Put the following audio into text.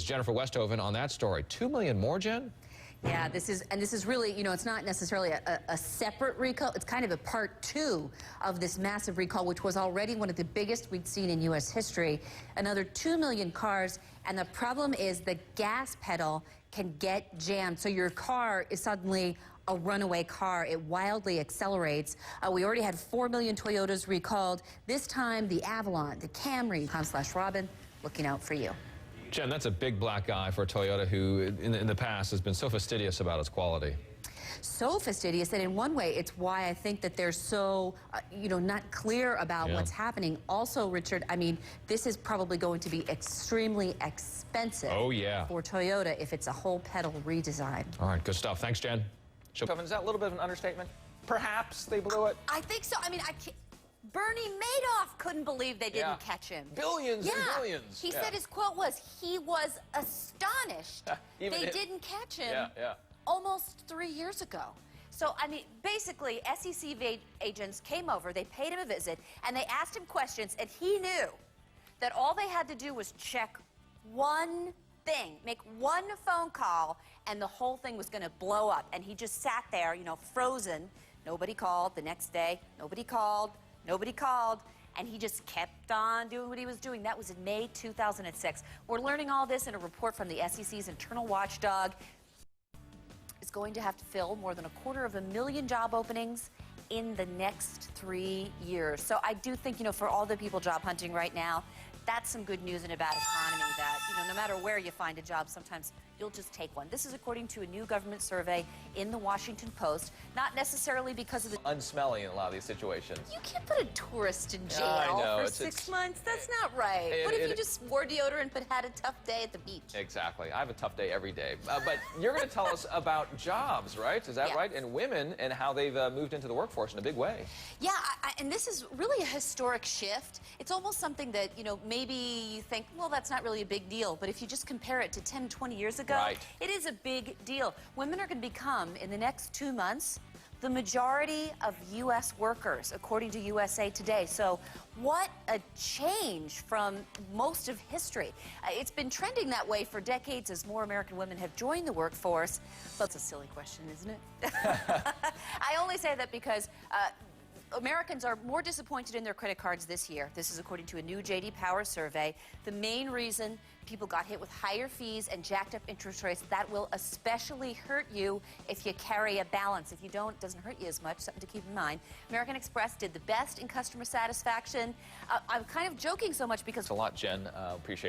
Jennifer Westhoven on that story. 2 million more, Jen? Yeah, this is really, it's not necessarily a separate recall. It's kind of a part two of this massive recall, which was already one of the biggest we'd seen in U.S. history. Another 2 million cars, and the problem is the gas pedal can get jammed. So your car is suddenly a runaway car. It wildly accelerates. We already had 4 million Toyotas recalled. This time, the Avalon, the Camry, /Robin, looking out for you. Jen, that's a big black eye for a Toyota who, in the past, has been so fastidious about its quality. So fastidious that in one way, it's why I think that they're so, not clear about what's happening. Also, Richard, I mean, this is probably going to be extremely expensive for Toyota if it's a whole pedal redesign. All right, good stuff. Thanks, Jen. Is that a little bit of an understatement? Perhaps they blew it? I think so. I mean, Bernie Madoff couldn't believe they didn't catch him. Billions and billions. He said his quote was, he was astonished they didn't catch him almost 3 years ago. So, I mean, basically, SEC agents came over, they paid him a visit, and they asked him questions, and he knew that all they had to do was check one thing, make one phone call, and the whole thing was going to blow up. And he just sat there, frozen. Nobody called. The next day, nobody called. Nobody called, and he just kept on doing what he was doing. That was in May 2006. We're learning all this in a report from the SEC's internal watchdog. Is going to have to fill more than 250,000 job openings in the next 3 years. So I do think, for all the people job hunting right now, that's some good news in a bad economy that, no matter where you find a job, sometimes you'll just take one. This is according to a new government survey in the Washington Post, not necessarily because of the... Unsmelly in a lot of these situations. You can't put a tourist in jail for 6 months. That's not right. What if you just wore deodorant but had a tough day at the beach? Exactly. I have a tough day every day. But you're going to tell us about jobs, right? Is that right? And women and how they've moved into the workforce in a big way. Yeah, and this is really a historic shift. It's almost something that, maybe you think, well, that's not really a big deal. But if you just compare it to 10, 20 years ago, it is a big deal. Women are going to become, in the next 2 months, the majority of U.S. workers, according to USA Today. So what a change from most of history. It's been trending that way for decades as more American women have joined the workforce. But it's a silly question, isn't it? I only say that because Americans are more disappointed in their credit cards this year. This is according to a new J.D. Power survey. The main reason people got hit with higher fees and jacked up interest rates, that will especially hurt you if you carry a balance. If you don't, it doesn't hurt you as much, something to keep in mind. American Express did the best in customer satisfaction. I'm kind of joking so much because... Thanks a lot, Jen. Appreciate it.